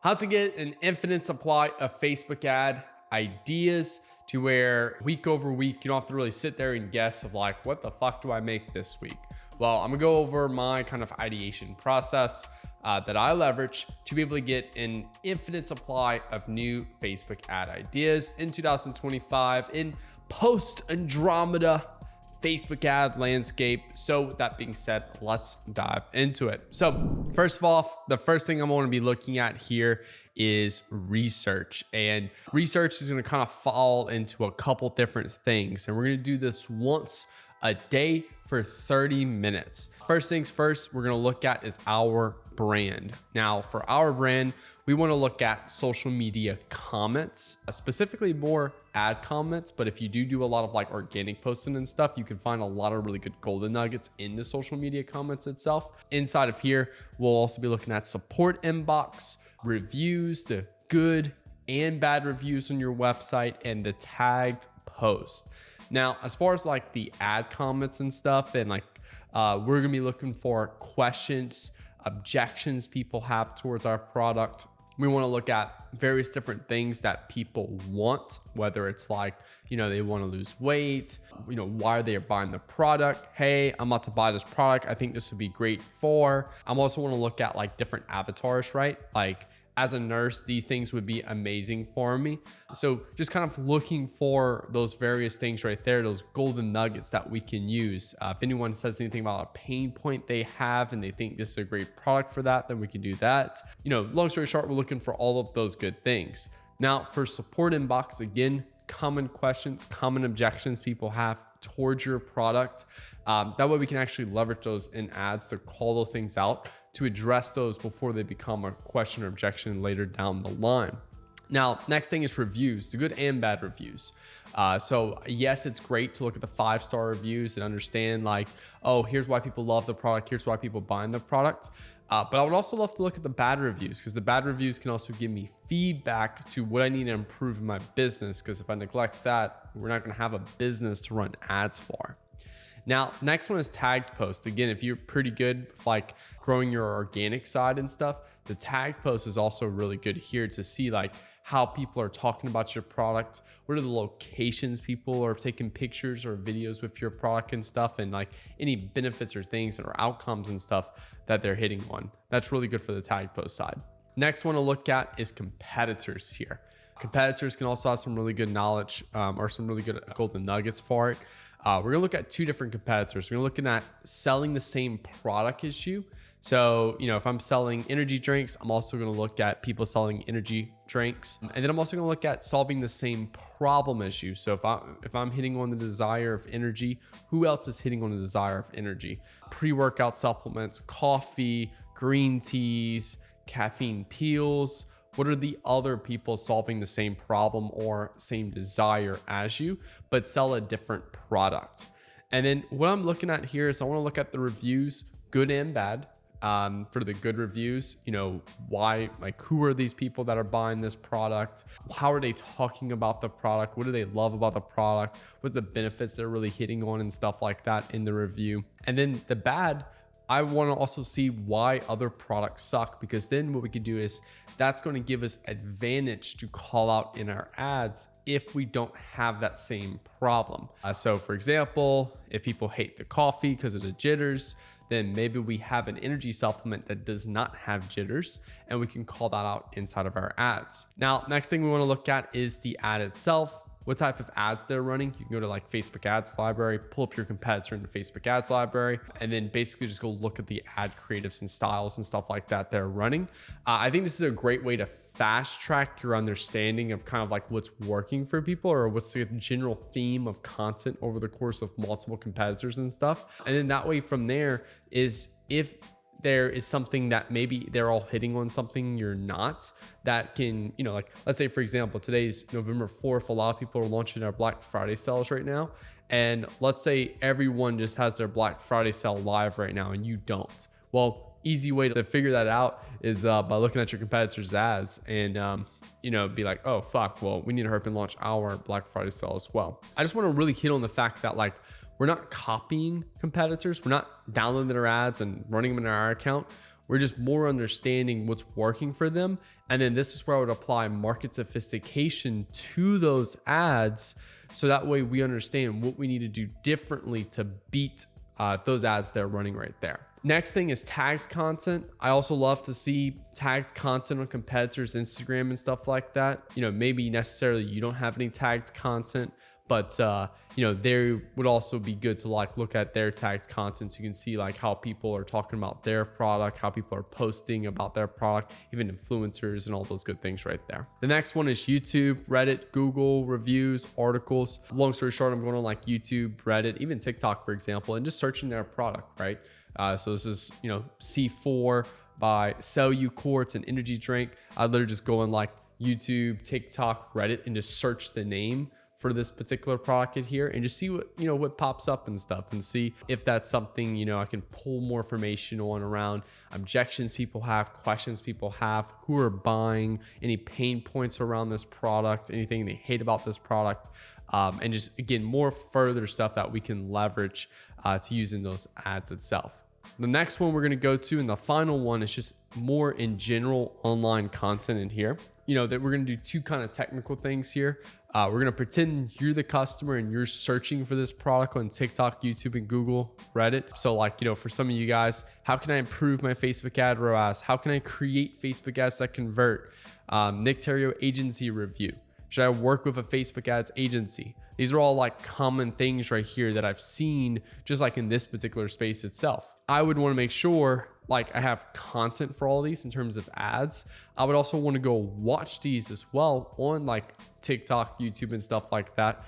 How to get an infinite supply of Facebook ad ideas to where week over week, you don't have to really sit there and guess of like, what the fuck do I make this week? Well, I'm gonna go over my kind of ideation process that I leverage to be able to get an infinite supply of new Facebook ad ideas in 2025 in post Andromeda Facebook ad landscape. So that being said, let's dive into it. So first of all, the first thing I'm going to be looking at here is research, and research is going to kind of fall into a couple different things. And we're going to do this once a day for 30 minutes. First things first, we're going to look at is our brand. Now for our brand, we want to look at social media comments, specifically more ad comments. But if you do a lot of like organic posting and stuff, you can find a lot of really good golden nuggets in the social media comments itself. Inside of here, we'll also be looking at support inbox, reviews, the good and bad reviews on your website, and the tagged post. Now, as far as like the ad comments and stuff, and like we're gonna be looking for questions, objections people have towards our product. We want to look at various different things that people want, whether it's like, they want to lose weight, why they are buying the product. Hey, I'm about to buy this product. I think this would be great for. I'm also want to look at like different avatars, right? Like as a nurse, these things would be amazing for me. So just kind of looking for those various things right there, those golden nuggets that we can use. If anyone says anything about a pain point they have and they think this is a great product for that, then we can do that. Long story short, we're looking for all of those good things. Now for support inbox, again, common questions, common objections people have towards your product. That way we can actually leverage those in ads to call those things out, to address those before they become a question or objection later down the line. Now, next thing is reviews, the good and bad reviews. So yes, it's great to look at the 5-star reviews and understand like, oh, here's why people love the product. Here's why people buying the product. But I would also love to look at the bad reviews, because the bad reviews can also give me feedback to what I need to improve in my business. Because if I neglect that, we're not going to have a business to run ads for. Now, next one is tagged post. Again, if you're pretty good with like growing your organic side and stuff, the tagged post is also really good here to see like how people are talking about your product. What are the locations people are taking pictures or videos with your product and stuff, and like any benefits or things or outcomes and stuff that they're hitting on. That's really good for the tagged post side. Next one to look at is competitors here. Competitors can also have some really good knowledge or some really good golden nuggets for it. We're gonna look at two different competitors. We're looking at selling the same product as you. So, if I'm selling energy drinks, I'm also gonna look at people selling energy drinks. And then I'm also gonna look at solving the same problem as you. So if I'm hitting on the desire of energy, who else is hitting on the desire of energy? Pre-workout supplements, coffee, green teas, caffeine peels. What are the other people solving the same problem or same desire as you, but sell a different product? And then what I'm looking at here is I want to look at the reviews, good and bad. For the good reviews, why, like, who are these people that are buying this product? How are they talking about the product? What do they love about the product? What are the benefits they're really hitting on and stuff like that in the review? And then the bad, I want to also see why other products suck, because then what we can do is that's going to give us advantage to call out in our ads if we don't have that same problem. So for example, if people hate the coffee because of the jitters, then maybe we have an energy supplement that does not have jitters, and we can call that out inside of our ads. Now, next thing we want to look at is the ad itself. What type of ads they're running. You can go to like Facebook ads library, pull up your competitor in the Facebook ads library, and then basically just go look at the ad creatives and styles and stuff like that they're running. I think this is a great way to fast track your understanding of kind of like what's working for people, or what's the general theme of content over the course of multiple competitors and stuff. And then that way from there is, if there is something that maybe they're all hitting on something you're not, that can, like, let's say for example, today's November 4th, a lot of people are launching their Black Friday sales right now. And let's say everyone just has their Black Friday sale live right now and you don't. Well, easy way to figure that out is by looking at your competitors' ads and, be like, oh fuck, well, we need to hurry up and launch our Black Friday sale as well. I just want to really hit on the fact that like, we're not copying competitors. We're not downloading their ads and running them in our account. We're just more understanding what's working for them. And then this is where I would apply market sophistication to those ads. So that way we understand what we need to do differently to beat those ads that are running right there. Next thing is tagged content. I also love to see tagged content on competitors' Instagram and stuff like that. Maybe necessarily you don't have any tagged content, but they would also be good to look at their tagged content. So you can see how people are talking about their product, how people are posting about their product, even influencers and all those good things right there. The next one is YouTube, Reddit, Google, reviews, articles. Long story short, I'm going on YouTube, Reddit, even TikTok, for example, and just searching their product, right? So this is, C4 by Sell You Quartz, an energy drink. I literally just go on YouTube, TikTok, Reddit, and just search the name for this particular product in here and just see what pops up and stuff, and see if that's something, I can pull more information on around objections people have, questions people have, who are buying, any pain points around this product, anything they hate about this product, and just, again, more further stuff that we can leverage to use in those ads itself. The next one we're going to go to, and the final one, is just more in general online content in here. That we're going to do two kind of technical things here. We're going to pretend you're the customer and you're searching for this product on TikTok, YouTube, and Google, Reddit. So for some of you guys, how can I improve my Facebook ad ROAS? How can I create Facebook ads that convert? Nick Theriot agency review. Should I work with a Facebook ads agency? These are all common things right here that I've seen just in this particular space itself. I would want to make sure I have content for all these in terms of ads. I would also want to go watch these as well on TikTok, YouTube, and stuff like that,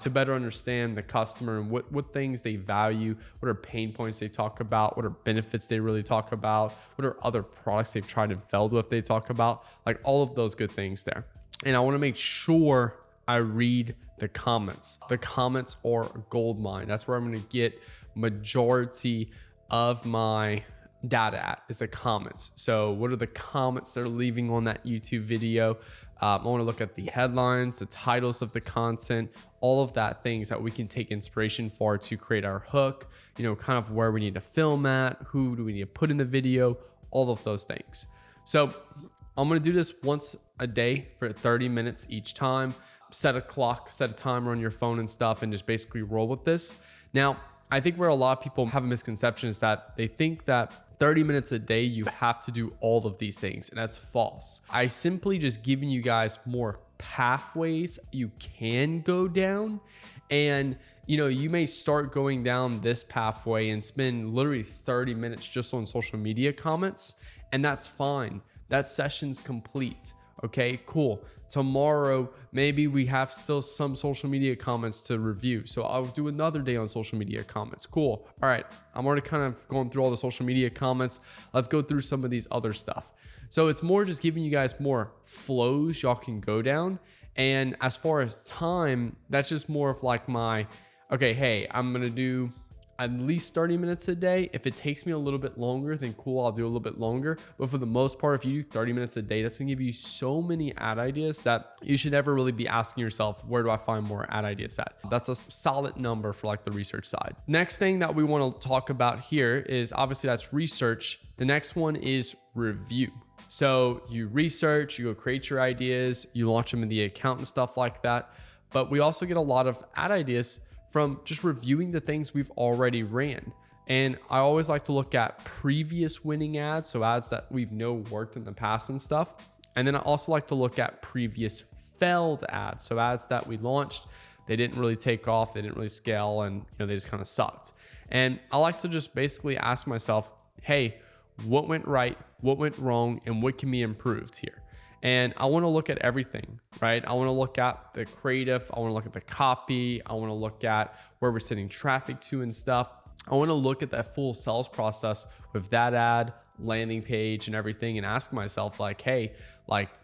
to better understand the customer and what things they value, what are pain points they talk about, what are benefits they really talk about, what are other products they've tried and failed with they talk about, all of those good things there. And I want to make sure I read the comments. The comments are a gold mine. That's where I'm going to get majority of my data at, is the comments. So what are the comments they're leaving on that YouTube video? I want to look at the headlines, the titles of the content, all of that things that we can take inspiration for to create our hook, kind of where we need to film at, who do we need to put in the video, all of those things. So I'm going to do this once a day for 30 minutes each time. Set a clock, set a timer on your phone and stuff, and just basically roll with this. Now, I think where a lot of people have a misconception is that they think that 30 minutes a day, you have to do all of these things, and that's false. I simply just giving you guys more pathways you can go down, and you may start going down this pathway and spend literally 30 minutes just on social media comments, and that's fine. That session's complete. Okay, cool. Tomorrow, maybe we have still some social media comments to review. So I'll do another day on social media comments. Cool. All right. I'm already kind of going through all the social media comments. Let's go through some of these other stuff. So it's more just giving you guys more flows y'all can go down. And as far as time, that's just more of okay, hey, I'm going to do at least 30 minutes a day. If it takes me a little bit longer, then cool, I'll do a little bit longer. But for the most part, if you do 30 minutes a day, that's gonna give you so many ad ideas that you should never really be asking yourself, where do I find more ad ideas at? That's a solid number for the research side. Next thing that we wanna talk about here is, obviously that's research. The next one is review. So you research, you go create your ideas, you launch them in the account and stuff like that. But we also get a lot of ad ideas from just reviewing the things we've already ran. And I always like to look at previous winning ads, so ads that we've worked in the past and stuff. And then I also like to look at previous failed ads, so ads that we launched, they didn't really take off, they didn't really scale, and they just kind of sucked. And I like to just basically ask myself, hey, what went right, what went wrong, and what can be improved here? And I want to look at everything, right? I want to look at the creative. I want to look at the copy. I want to look at where we're sending traffic to and stuff. I want to look at that full sales process with that ad, landing page, and everything, and ask myself hey,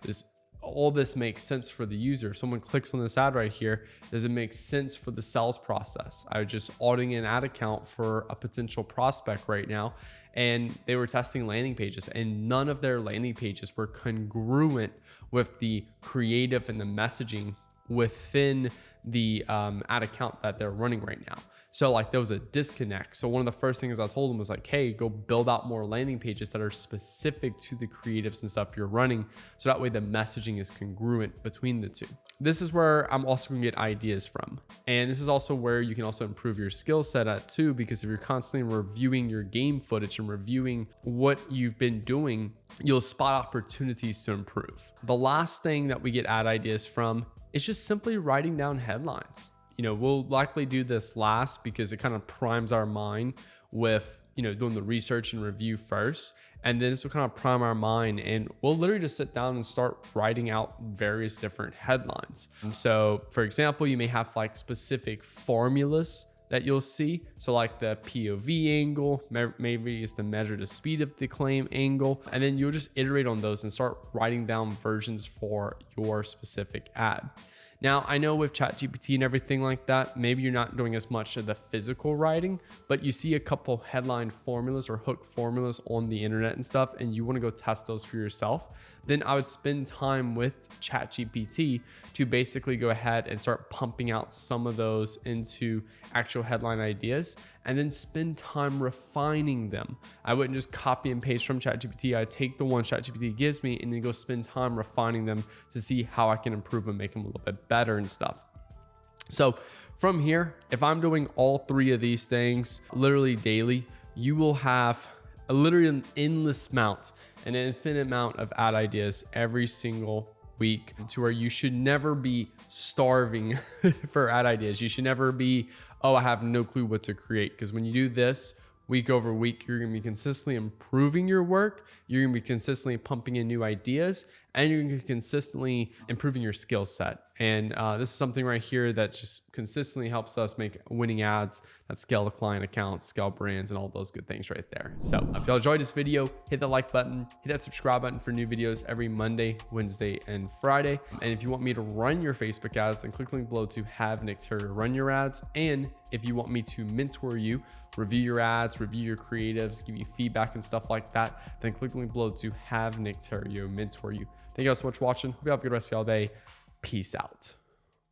does all this make sense for the user? If someone clicks on this ad right here, does it make sense for the sales process? I was just auditing an ad account for a potential prospect right now, and they were testing landing pages, and none of their landing pages were congruent with the creative and the messaging within the ad account that they're running right now. So like there was a disconnect. So one of the first things I told them was like, hey, go build out more landing pages that are specific to the creatives and stuff you're running. So that way the messaging is congruent between the two. This is where I'm also gonna get ideas from. And this is also where you can also improve your skill set at too, because if you're constantly reviewing your game footage and reviewing what you've been doing, you'll spot opportunities to improve. The last thing that we get ad ideas from is just simply writing down headlines. You know, we'll likely do this last because it kind of primes our mind with, you know, doing the research and review first. And then this will kind of prime our mind and we'll literally just sit down and start writing out various different headlines. So for example, you may have like specific formulas that you'll see. So like the POV angle, maybe it's the measure the speed of the claim angle. And then you'll just iterate on those and start writing down versions for your specific ad. Now, I know with ChatGPT and everything like that, maybe you're not doing as much of the physical writing, but you see a couple headline formulas or hook formulas on the internet and stuff, and you want to go test those for yourself, then I would spend time with ChatGPT to basically go ahead and start pumping out some of those into actual headline ideas, and then spend time refining them. I wouldn't just copy and paste from ChatGPT. I take the one ChatGPT gives me and then go spend time refining them to see how I can improve and make them a little bit better and stuff. So from here, if I'm doing all three of these things literally daily, you will have literally an endless amount, an infinite amount of ad ideas every single week, to where you should never be starving for ad ideas. You should never be, oh, I have no clue what to create. Because when you do this week over week, you're going to be consistently improving your work. You're going to be consistently pumping in new ideas, and you're going to be consistently improving your skill set. And this is something right here that just consistently helps us make winning ads that scale the client accounts, scale brands, and all those good things right there. So if y'all enjoyed this video, hit the like button, hit that subscribe button for new videos every Monday, Wednesday, and Friday. And if you want me to run your Facebook ads, then click the link below to have Nick Theriot run your ads. And if you want me to mentor you, review your ads, review your creatives, give you feedback and stuff like that, then click the link below to have Nick Theriot mentor you. Thank you guys so much for watching. Hope you have a good rest of y'all day. Peace out.